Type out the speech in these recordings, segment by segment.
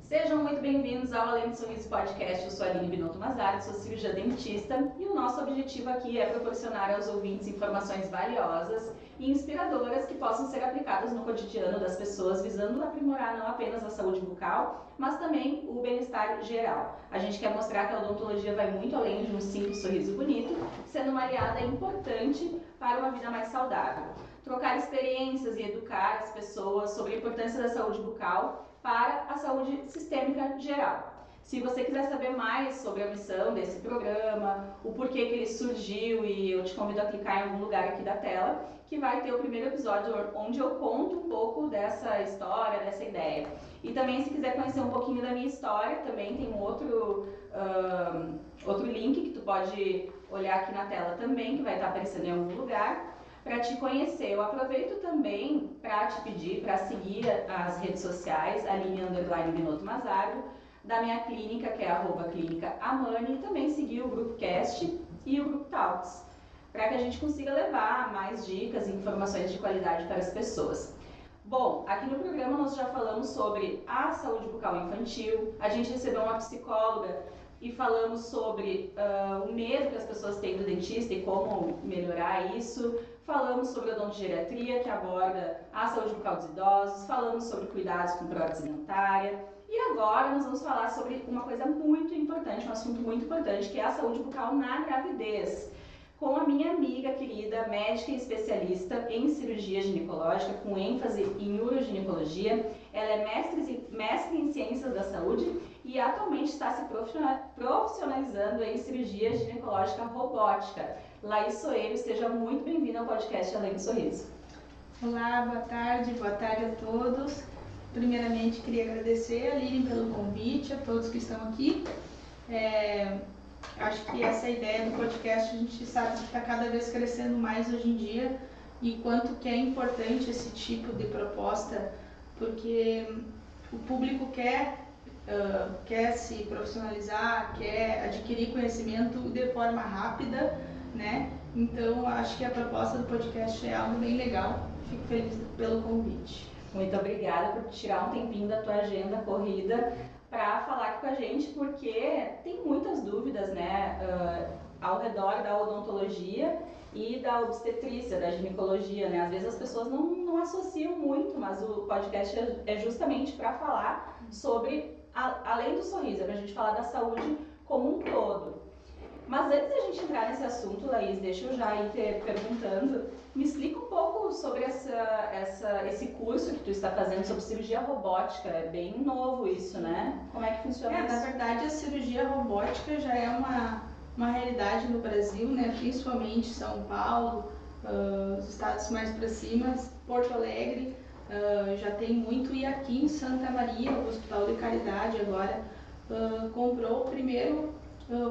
Sejam muito bem-vindos ao Além do Sorriso Podcast. Eu sou a Aline Binotto Mazzarotti, sou cirurgiã dentista e o nosso objetivo aqui é proporcionar aos ouvintes informações valiosas e inspiradoras que possam ser aplicadas no cotidiano das pessoas, visando aprimorar não apenas a saúde bucal, mas também o bem-estar geral. A gente quer mostrar que a odontologia vai muito além de um simples sorriso bonito, sendo uma aliada importante para uma vida mais saudável. Trocar experiências e educar as pessoas sobre a importância da saúde bucal para a saúde sistêmica geral. Se você quiser saber mais sobre a missão desse programa, o porquê que ele surgiu, e eu te convido a clicar em algum lugar aqui da tela, que vai ter o primeiro episódio onde eu conto um pouco dessa história, dessa ideia. E também, se quiser conhecer um pouquinho da minha história, também tem um outro link que tu pode olhar aqui na tela também, que vai estar aparecendo em algum lugar, para te conhecer. Eu aproveito também para te pedir para seguir as redes sociais, Aline_Binotto Mazzarotti, da minha clínica, que é @clínica Amani, e também seguir o Grupo Cast e o Grupo Talks, para que a gente consiga levar mais dicas e informações de qualidade para as pessoas. Bom, aqui no programa nós já falamos sobre a saúde bucal infantil, a gente recebeu uma psicóloga e falamos sobre o medo que as pessoas têm do dentista e como melhorar isso. Falamos sobre odontogeriatria, que aborda a saúde bucal dos idosos. Falamos sobre cuidados com prótese dentária. E agora nós vamos falar sobre uma coisa muito importante, um assunto muito importante, que é a saúde bucal na gravidez, com a minha amiga querida, médica e especialista em cirurgia ginecológica, com ênfase em uroginecologia. Ela é mestre em ciências da saúde e atualmente está se profissionalizando em cirurgia ginecológica robótica. Laís Soeiro, seja muito bem-vinda ao podcast Além do Sorriso. Olá, boa tarde a todos. Primeiramente, queria agradecer a Aline pelo convite, a todos que estão aqui. Acho que essa ideia do podcast, a gente sabe que está cada vez crescendo mais hoje em dia, e quanto que é importante esse tipo de proposta, porque o público quer se profissionalizar, quer adquirir conhecimento de forma rápida, né? Então, acho que a proposta do podcast é algo bem legal. Fico feliz pelo convite. Muito obrigada por tirar um tempinho da tua agenda corrida para falar aqui com a gente, porque tem muitas dúvidas, né, ao redor da odontologia e da obstetrícia, da ginecologia, né? Às vezes as pessoas não associam muito, mas o podcast é justamente para falar sobre, além do sorriso, é para a gente falar da saúde como um todo. Mas antes da gente entrar nesse assunto, Laís, deixa eu já ir te perguntando, me explica um pouco sobre esse curso que tu está fazendo sobre cirurgia robótica. É bem novo isso, né? Como é que funciona isso? Na verdade, a cirurgia robótica já é uma realidade no Brasil, né? Principalmente São Paulo, os estados mais para cima, Porto Alegre, já tem muito, e aqui em Santa Maria, o Hospital de Caridade agora comprou o primeiro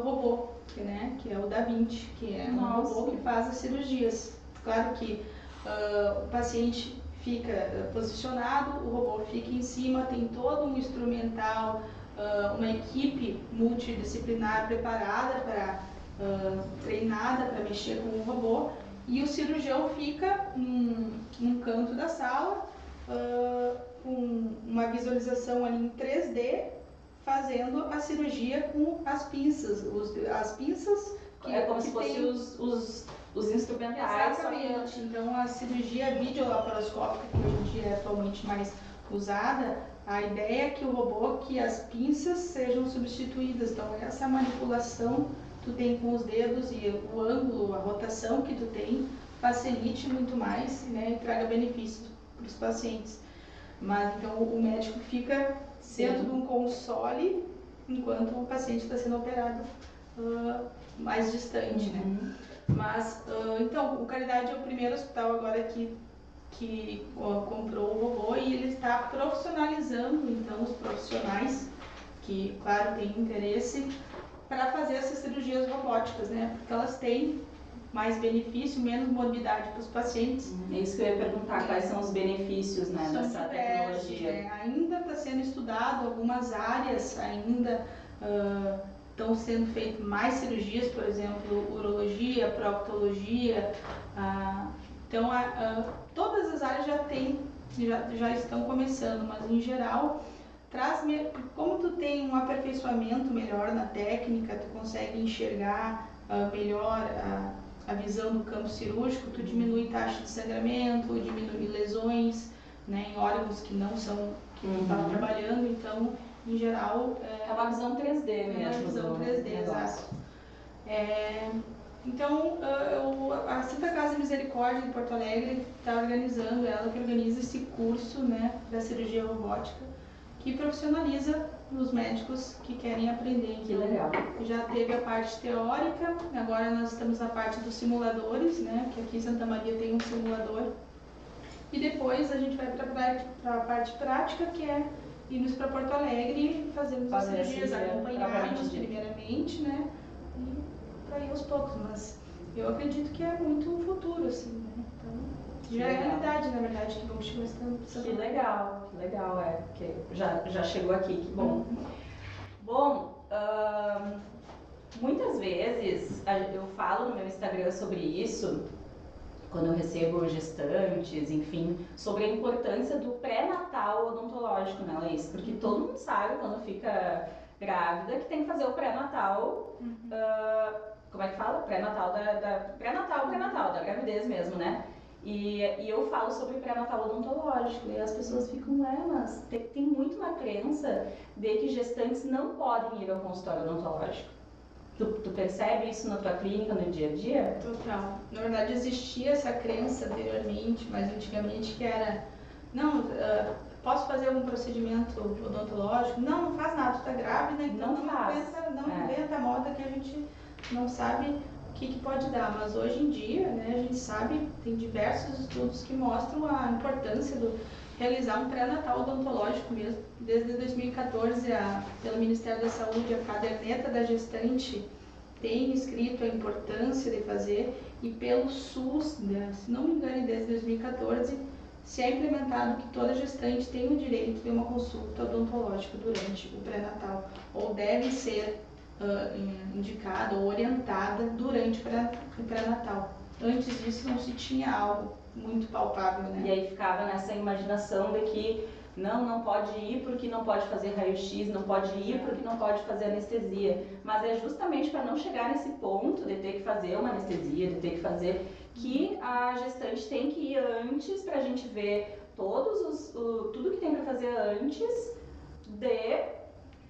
robô, que é o Da Vinci, que é um robô que faz as cirurgias. Claro que o paciente fica posicionado, o robô fica em cima, tem todo um instrumental, uma equipe multidisciplinar preparada treinada para mexer com o robô, e o cirurgião fica num canto da sala com uma visualização ali em 3D, fazendo a cirurgia com as pinças. As pinças que é como se fossem os instrumentais. Exatamente. Então, a cirurgia videolaparoscópica, que hoje em dia é atualmente mais usada, a ideia é que o robô, que as pinças sejam substituídas. Então, essa manipulação tu tem com os dedos, e o ângulo, a rotação que tu tem, facilite muito mais, né, e traga benefício para os pacientes. Mas, então, o médico fica dentro de um console, enquanto o paciente está sendo operado mais distante, né? Mas, então, o Caridade é o primeiro hospital agora que comprou o robô, e ele está profissionalizando, então, os profissionais que, claro, têm interesse para fazer essas cirurgias robóticas, né? Porque elas têm mais benefício, menos morbidade para os pacientes. É isso que eu ia perguntar, quais são os benefícios, né, dessa tecnologia? Né? Ainda está sendo estudado, algumas áreas ainda estão sendo feitas mais cirurgias, por exemplo, urologia, proctologia. Então, todas as áreas já estão começando, mas em geral como tu tem um aperfeiçoamento melhor na técnica, tu consegue enxergar melhor a visão do campo cirúrgico, tu diminui taxa de sangramento, diminui lesões, né, em órgãos que não são, que tu está trabalhando, então, em geral... É uma visão 3D mesmo. É uma visão 3D, exato. Então, a Santa Casa Misericórdia em Porto Alegre está organizando, ela que organiza esse curso, né, da cirurgia robótica, que profissionaliza os médicos que querem aprender. Então, que legal. Já teve a parte teórica, agora nós estamos na parte dos simuladores, né, que aqui em Santa Maria tem um simulador. E depois a gente vai para a parte prática, que é irmos para Porto Alegre e fazermos as cirurgias acompanhadas primeiramente, né, e para ir aos poucos, mas eu acredito que é muito um futuro, assim, né, então... Já é realidade, na verdade, que vamos chegar Que legal, porque já chegou aqui, que bom. Bom, muitas vezes eu falo no meu Instagram sobre isso, quando eu recebo gestantes, enfim, sobre a importância do pré-natal odontológico, né, Laís? Porque todo mundo sabe, quando fica grávida, que tem que fazer o pré-natal, como é que fala? Pré-natal da gravidez mesmo, né? E eu falo sobre pré-natal odontológico e as pessoas ficam, mas tem muito uma crença de que gestantes não podem ir ao consultório odontológico. Tu percebe isso na tua clínica, no dia a dia? Total. Na verdade, existia essa crença anteriormente, mas antigamente, que era, posso fazer algum procedimento odontológico? Não faz nada, tu tá grávida, então não inventa a moda que a gente não sabe o que pode dar, mas hoje em dia, né, a gente sabe, tem diversos estudos que mostram a importância de realizar um pré-natal odontológico mesmo. Desde 2014, pelo Ministério da Saúde, a caderneta da gestante tem escrito a importância de fazer, e pelo SUS, né, se não me engano, desde 2014, se é implementado que toda gestante tem o direito de uma consulta odontológica durante o pré-natal, ou deve ser indicada ou orientada durante o pré-natal. Antes disso não se tinha algo muito palpável, né? E aí ficava nessa imaginação de que não pode ir porque não pode fazer raio-x, não pode ir porque não pode fazer anestesia. Mas é justamente para não chegar nesse ponto de ter que fazer uma anestesia, de ter que fazer, que a gestante tem que ir antes para a gente ver tudo que tem para fazer antes de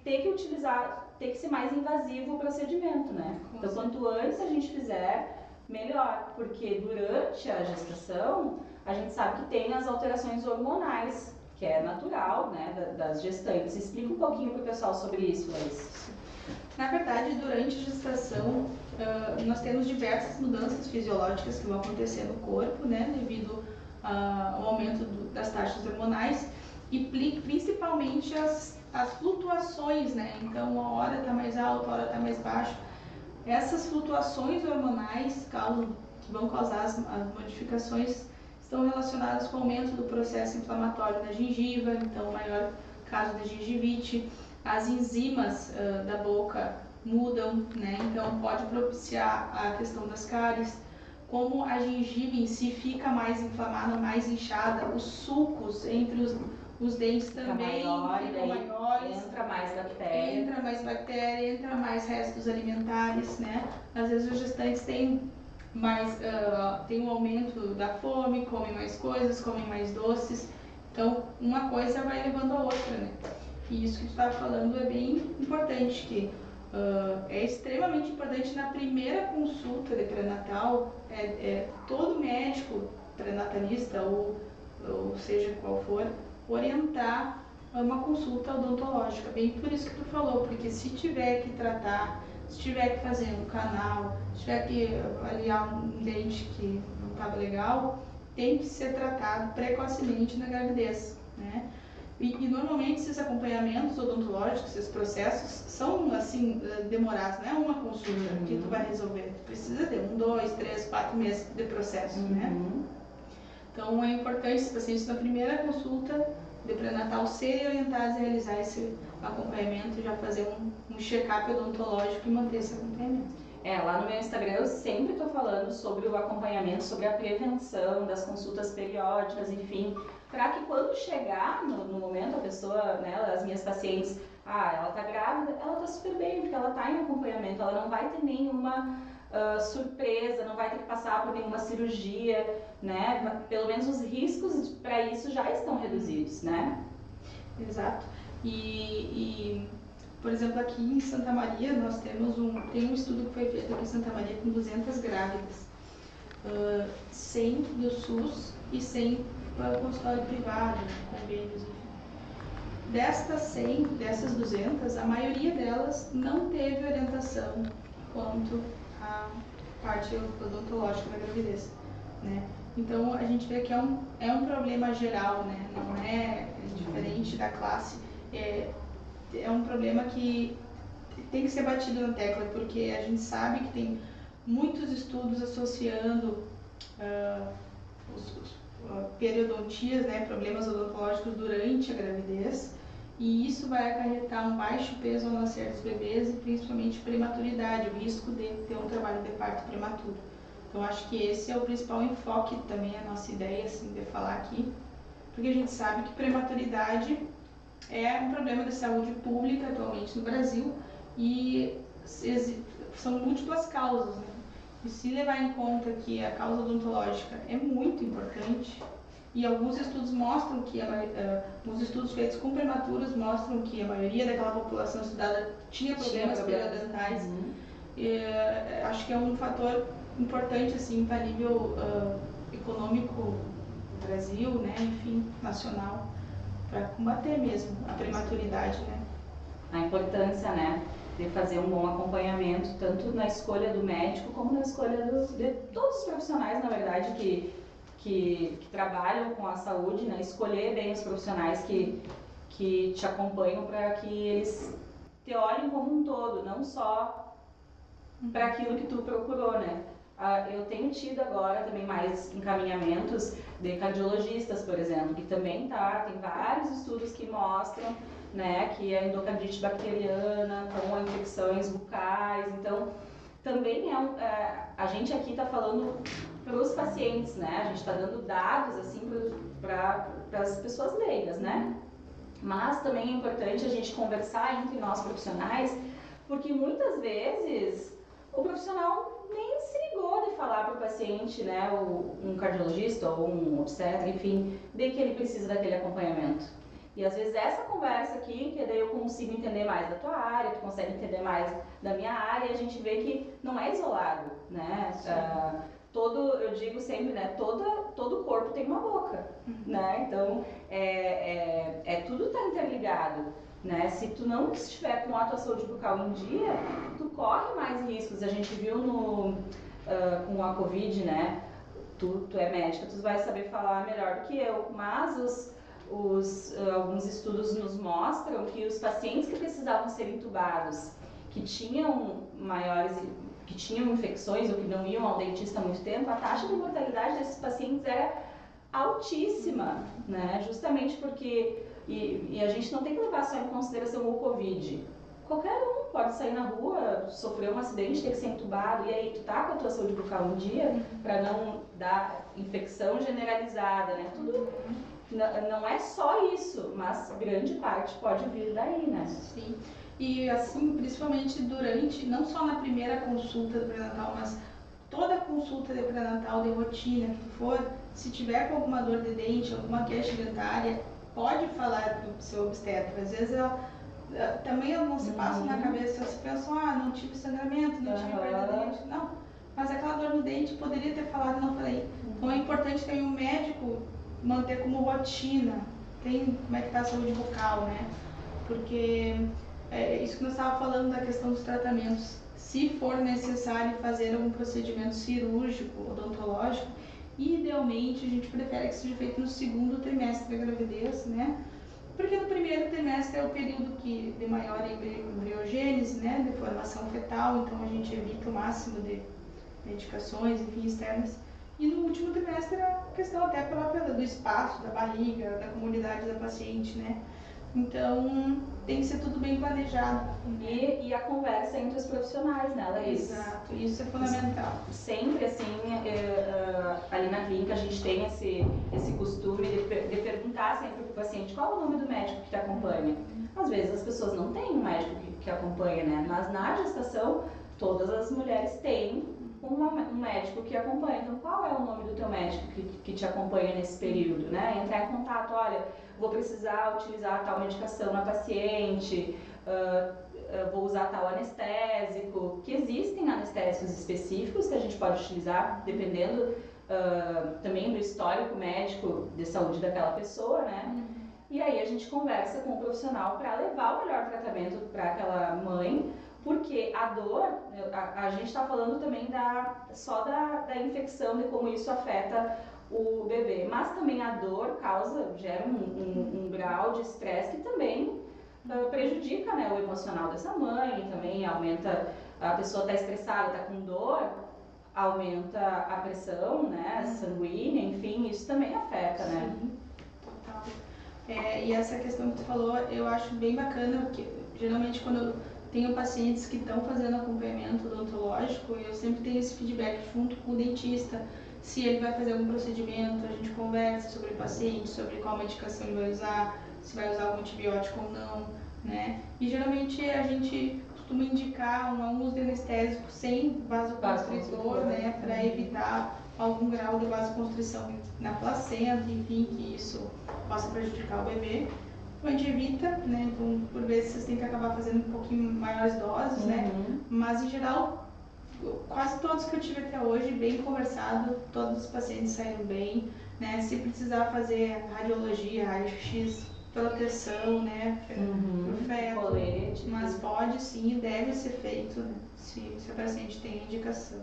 ter que utilizar, ter que ser mais invasivo o procedimento, né? Então, quanto antes a gente fizer, melhor, porque durante a gestação a gente sabe que tem as alterações hormonais, que é natural, né, das gestantes. Explica um pouquinho para o pessoal sobre isso, Laís. Na verdade, durante a gestação, nós temos diversas mudanças fisiológicas que vão acontecer no corpo, né, devido ao aumento das taxas hormonais, e principalmente as flutuações, né? Então, uma hora está mais alta, a hora está mais baixa. Essas flutuações hormonais que vão causar as modificações estão relacionadas com o aumento do processo inflamatório na gengiva, então maior caso de gengivite. As enzimas da boca mudam, né? Então pode propiciar a questão das cáries. Como a gengiva em si fica mais inflamada, mais inchada, os sulcos entre os dentes também ficam maiores. Entra mais bactéria. Entra mais restos alimentares, né? Às vezes os gestantes têm um aumento da fome, comem mais coisas, comem mais doces. Então, uma coisa vai levando a outra, né? E isso que tu estava falando é bem importante, que é extremamente importante na primeira consulta de pré-natal, todo médico pré-natalista, ou seja qual for, orientar uma consulta odontológica, bem por isso que tu falou, porque se tiver que tratar, se tiver que fazer um canal, se tiver que avaliar um dente que não estava legal, tem que ser tratado precocemente na gravidez, né? E normalmente esses acompanhamentos odontológicos, esses processos, são assim, demorados, não é uma consulta que tu vai resolver, tu precisa de 1, 2, 3, 4 meses de processo, né? Então é importante os pacientes na primeira consulta de pré-natal serem orientados a realizar esse acompanhamento, já fazer um check-up odontológico e manter esse acompanhamento. Lá no meu Instagram eu sempre estou falando sobre o acompanhamento, sobre a prevenção das consultas periódicas, enfim, para que quando chegar no momento, pessoa, né, as minhas pacientes, ela tá grávida, ela tá super bem, porque ela tá em acompanhamento, ela não vai ter nenhuma surpresa, não vai ter que passar por nenhuma cirurgia, né? Pelo menos os riscos para isso já estão reduzidos, né? Exato. Por exemplo, aqui em Santa Maria, nós tem um estudo que foi feito aqui em Santa Maria com 200 grávidas, 100 do SUS e 100 consultório privado, convênios, enfim. Dessas 200, a maioria delas não teve orientação quanto à parte odontológica da gravidez, né? Então, a gente vê que é um problema geral, né? Não é diferente da classe. É um problema que tem que ser batido na tecla, porque a gente sabe que tem muitos estudos associando periodontias, né, problemas odontológicos durante a gravidez, e isso vai acarretar um baixo peso ao nascer dos bebês e principalmente prematuridade, o risco de ter um trabalho de parto prematuro. Então, acho que esse é o principal enfoque também, a nossa ideia assim, de falar aqui, porque a gente sabe que prematuridade é um problema de saúde pública atualmente no Brasil e são múltiplas causas, né? E se levar em conta que a causa odontológica é muito importante, e alguns estudos mostram que os estudos feitos com prematuros mostram que a maioria daquela população estudada tinha problemas periodontais. Acho que é um fator importante assim para nível econômico do Brasil, né, enfim, nacional, para combater mesmo a prematuridade, né? A importância, né, de fazer um bom acompanhamento, tanto na escolha do médico como na escolha de todos os profissionais, na verdade, que trabalham com a saúde, né, escolher bem os profissionais que te acompanham para que eles te olhem como um todo, não só para aquilo que tu procurou, né? Eu tenho tido agora também mais encaminhamentos de cardiologistas, por exemplo, que também tem vários estudos que mostram, né, que a endocardite bacteriana com infecções bucais, então também a gente aqui está falando para os pacientes, né, a gente está dando dados assim para as pessoas leigas, né, mas também é importante a gente conversar entre nós profissionais, porque muitas vezes o profissional nem se ligou de falar para o paciente, né, um cardiologista ou um obstetra, enfim, de que ele precisa daquele acompanhamento. E às vezes essa conversa aqui, que daí eu consigo entender mais da tua área, tu consegue entender mais da minha área, e a gente vê que não é isolado, né? Eu digo sempre, né, todo corpo tem uma boca, né? Então, tudo está interligado. Né? Se tu não estiver com a tua saúde bucal em dia, tu corre mais riscos. A gente viu com a Covid, né? Tu é médica, tu vai saber falar melhor do que eu, mas alguns estudos nos mostram que os pacientes que precisavam ser intubados, que tinham infecções ou que não iam ao dentista há muito tempo, a taxa de mortalidade desses pacientes era altíssima, né? Justamente porque e a gente não tem que levar só em consideração o Covid. Qualquer um pode sair na rua, sofrer um acidente, ter que ser entubado, e aí tu tá com a tua saúde bucal um dia para não dar infecção generalizada, né? Tudo não é só isso, mas grande parte pode vir daí, né? Sim. E assim, principalmente não só na primeira consulta do pré-natal, mas toda consulta de pré-natal de rotina que tu for, se tiver com alguma dor de dente, alguma queixa dentária, pode falar para o seu obstetra. Às vezes também não se passa na cabeça, se pensa, não tive sangramento, não tive perda de dente. Não, mas aquela dor no dente poderia ter falado, não falei. Então é importante também o médico manter como rotina, como é que está a saúde bucal, né? Porque isso que nós estávamos falando da questão dos tratamentos. Se for necessário fazer algum procedimento cirúrgico, odontológico, idealmente a gente prefere que seja feito no segundo trimestre da gravidez, né? Porque no primeiro trimestre é o período de maior embriogênese, né? De formação fetal, então a gente evita o máximo de medicações, enfim, externas. E no último trimestre é a questão até própria do espaço, da barriga, da comunidade da paciente, né? Então, tem que ser tudo bem planejado. E a conversa entre os profissionais, né, Laís? Exato, isso é fundamental. Sempre, assim, ali na clínica a gente tem esse costume de perguntar sempre para o paciente qual é o nome do médico que te acompanha. Às vezes as pessoas não têm um médico que acompanha, né? Mas na gestação, todas as mulheres têm um médico que acompanha. Então, qual é o nome do teu médico que te acompanha nesse período, né? Entrar em contato, olha, vou precisar utilizar tal medicação na paciente, vou usar tal anestésico, que existem anestésicos específicos que a gente pode utilizar, dependendo também do histórico médico de saúde daquela pessoa, né? E aí a gente conversa com o profissional para levar o melhor tratamento para aquela mãe, porque a dor, a gente está falando também só da infecção, de como isso afeta o bebê, mas também a dor gera um grau de estresse que também prejudica, né, o emocional dessa mãe, também aumenta, a pessoa está estressada, está com dor, aumenta a pressão, né, sanguínea, enfim, isso também afeta, né? Sim, total. E essa questão que tu falou, eu acho bem bacana, porque geralmente quando eu tenho pacientes que estão fazendo acompanhamento odontológico, eu sempre tenho esse feedback junto com o dentista. Se ele vai fazer algum procedimento, a gente conversa sobre o paciente, sobre qual medicação ele vai usar, se vai usar algum antibiótico ou não, né? E geralmente a gente costuma indicar um uso de anestésico sem vasoconstritor, né? Para evitar algum grau de vasoconstrição na placenta, enfim, que isso possa prejudicar o bebê. Então a gente evita, né? Então, por vezes vocês têm que acabar fazendo um pouquinho maiores doses, né? Mas em geral, quase todos que eu tive até hoje, bem conversado, todos os pacientes saíram bem, né? Se precisar fazer radiologia, raio-x, proteção, né? Pro feto, colete, mas pode sim e deve ser feito, né? Se a paciente tem indicação,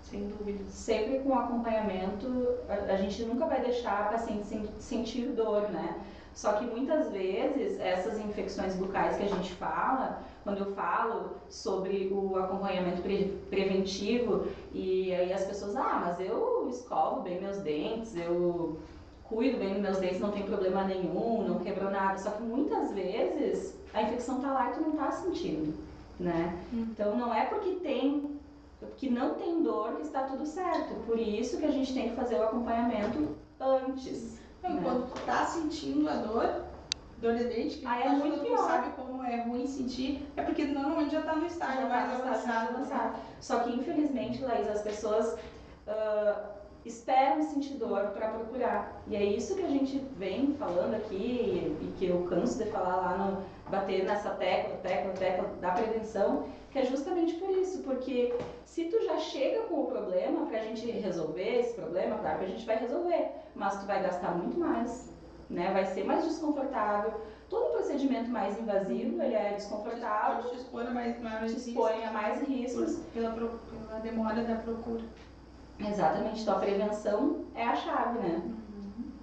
sem dúvida. Sempre com acompanhamento, a gente nunca vai deixar a paciente sentir dor, né? Só que muitas vezes essas infecções bucais que a gente fala, quando eu falo sobre o acompanhamento preventivo, e aí as pessoas, mas eu escovo bem meus dentes, eu cuido bem dos meus dentes, não tem problema nenhum, não quebrou nada. Só que muitas vezes a infecção tá lá e tu não tá sentindo, né? Então não é porque não tem dor que está tudo certo. Por isso que a gente tem que fazer o acompanhamento antes. Então, quando tu tá sentindo a dor de dente, que é muito pior. Não sabe como é ruim sentir, é porque normalmente já tá no estágio mais avançado. Só que infelizmente, Laís, as pessoas esperam sentir dor para procurar. E é isso que a gente vem falando aqui e que eu canso de falar lá bater nessa tecla da prevenção, que é justamente por isso, porque se tu já chega com o problema, pra gente resolver esse problema, claro que a gente vai resolver, mas tu vai gastar muito mais, né? Vai ser mais desconfortável. Todo procedimento mais invasivo, ele é desconfortável. Pode te expor a mais riscos. Pela demora da procura. Exatamente, então a prevenção é a chave, né?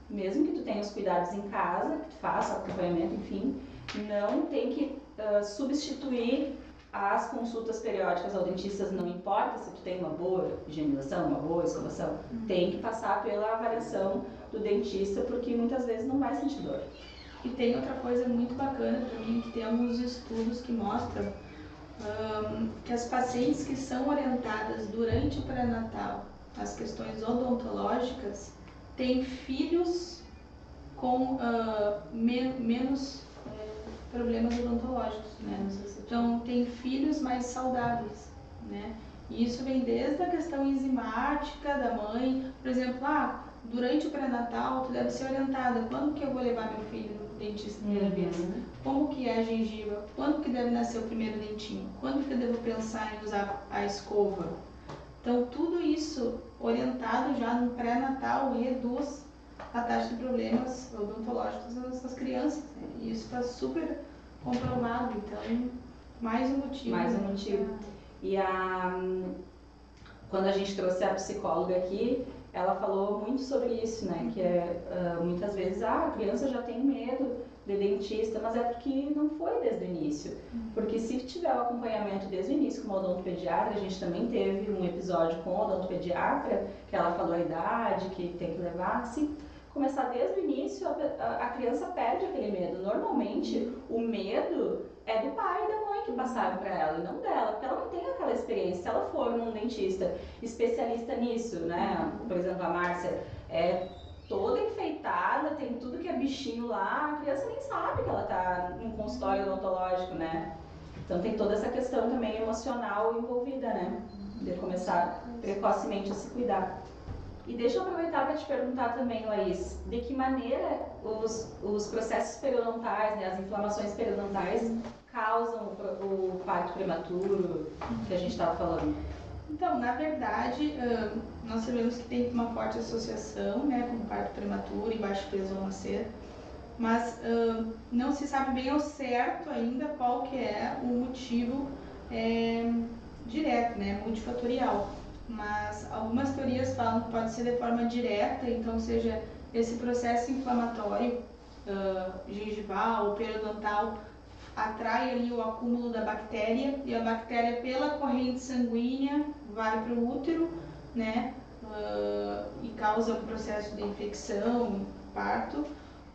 Mesmo que tu tenha os cuidados em casa, que tu faça acompanhamento, enfim, não tem que substituir as consultas periódicas ao dentista, não importa se tu tem uma boa higienização, uma boa escovação, tem que passar pela avaliação do dentista, porque muitas vezes não vai sentir dor. E tem outra coisa muito bacana para mim, que tem alguns estudos que mostram que as pacientes que são orientadas durante o pré-natal as questões odontológicas têm filhos com menos problemas odontológicos, né? Então, tem filhos mais saudáveis, né? E isso vem desde a questão enzimática da mãe. Por exemplo, durante o pré-natal, tu deve ser orientada. Quando que eu vou levar meu filho no dentista a primeira vez? Como que é a gengiva? Quando que deve nascer o primeiro dentinho? Quando que eu devo pensar em usar a escova? Então, tudo isso orientado já no pré-natal reduz a taxa de problemas odontológicos das crianças, né? E isso está super comprovado, então, mais um motivo. E quando a gente trouxe a psicóloga aqui, ela falou muito sobre isso, né? Que muitas vezes a criança já tem medo de dentista, mas é porque não foi desde o início. Porque se tiver o acompanhamento desde o início com o odontopediatra, a gente também teve um episódio com o odontopediatra, que ela falou a idade que tem que levar. Se começar desde o início, a criança perde aquele medo. Normalmente, normalmente o medo é do pai e da mãe que passaram para ela e não dela, porque ela não tem aquela experiência. Se ela for num dentista especialista nisso, né? Por exemplo, a Márcia é toda enfeitada, tem tudo que é bichinho lá, a criança nem sabe que ela tá num consultório odontológico, né? Então tem toda essa questão também emocional envolvida, né? De começar precocemente a se cuidar. E deixa eu aproveitar para te perguntar também, Laís, de que maneira os processos periodontais, né, as inflamações periodontais causam o parto prematuro que a gente estava falando? Então, na verdade, nós sabemos que tem uma forte associação, né, com o parto prematuro e baixo peso ao nascer, mas não se sabe bem ao certo ainda qual que é o motivo direto, né, multifatorial. Mas algumas teorias falam que pode ser de forma direta, então seja esse processo inflamatório gengival ou periodontal atrai ali o acúmulo da bactéria e a bactéria pela corrente sanguínea vai para o útero, né, e causa um processo de infecção, parto.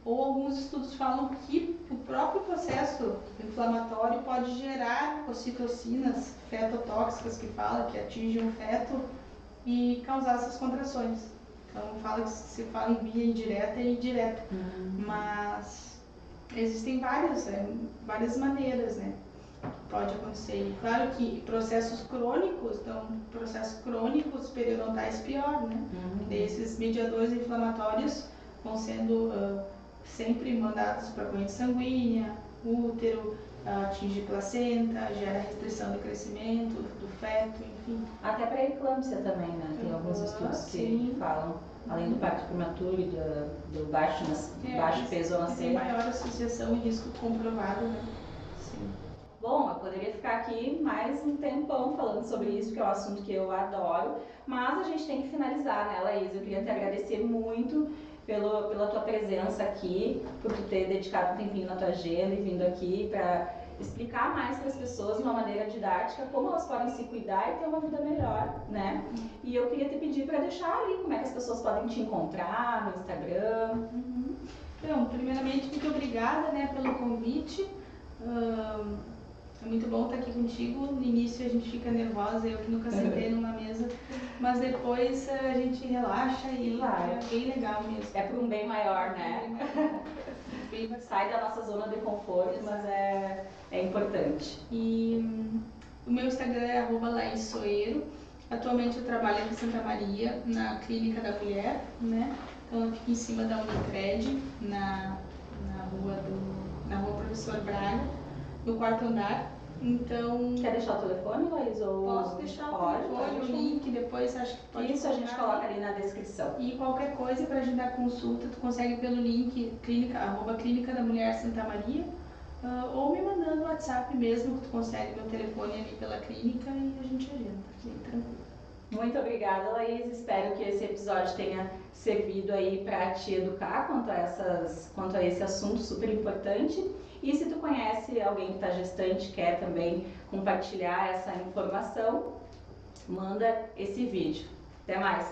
Ou alguns estudos falam que o próprio processo inflamatório pode gerar ocitocinas fetotóxicas que atingem o feto e causar essas contrações. Então se fala em via indireta e indireta, mas existem várias maneiras, né? Pode acontecer. E claro que processos crônicos periodontais pior, né? Esses mediadores inflamatórios vão sendo sempre mandados para a corrente sanguínea, útero, atinge placenta, gera restrição do crescimento do feto, enfim. Até para eclâmpsia também, né? Tem alguns estudos que falam, além do parto prematuro e do baixo peso ao nascer. Tem maior associação e risco comprovado, né? Sim. Bom, eu poderia ficar aqui mais um tempão falando sobre isso, que é um assunto que eu adoro, mas a gente tem que finalizar, né, Laís? Eu queria te agradecer muito pela tua presença aqui, por tu ter dedicado um tempinho na tua agenda e vindo aqui para explicar mais para as pessoas de uma maneira didática como elas podem se cuidar e ter uma vida melhor, né? E eu queria te pedir para deixar ali como é que as pessoas podem te encontrar no Instagram. Então, primeiramente, muito obrigada, né, pelo convite. É muito bom estar aqui contigo. No início a gente fica nervosa, eu que nunca sentei numa mesa, mas depois a gente relaxa e é bem legal mesmo. É por um bem maior, né? Sai da nossa zona de conforto, mas é importante. E o meu Instagram é @laissoeiro. Atualmente eu trabalho aqui em Santa Maria, na Clínica da Mulher, né? Então eu fico em cima da Unicred, na rua Professor Braga, no 4º andar. Então... Quer deixar o telefone, Laís? Posso deixar o telefone, o link, depois acho que pode... Isso a gente coloca ali na descrição. E qualquer coisa para agendar consulta, tu consegue pelo link Clínica da Mulher Santa Maria, ou me mandando no WhatsApp mesmo, que tu consegue meu telefone ali pela clínica e a gente agenda, bem tranquilo. Muito obrigada, Laís. Espero que esse episódio tenha servido aí para te educar quanto a esse assunto super importante. E se tu conhece alguém que está gestante, quer também compartilhar essa informação, manda esse vídeo. Até mais!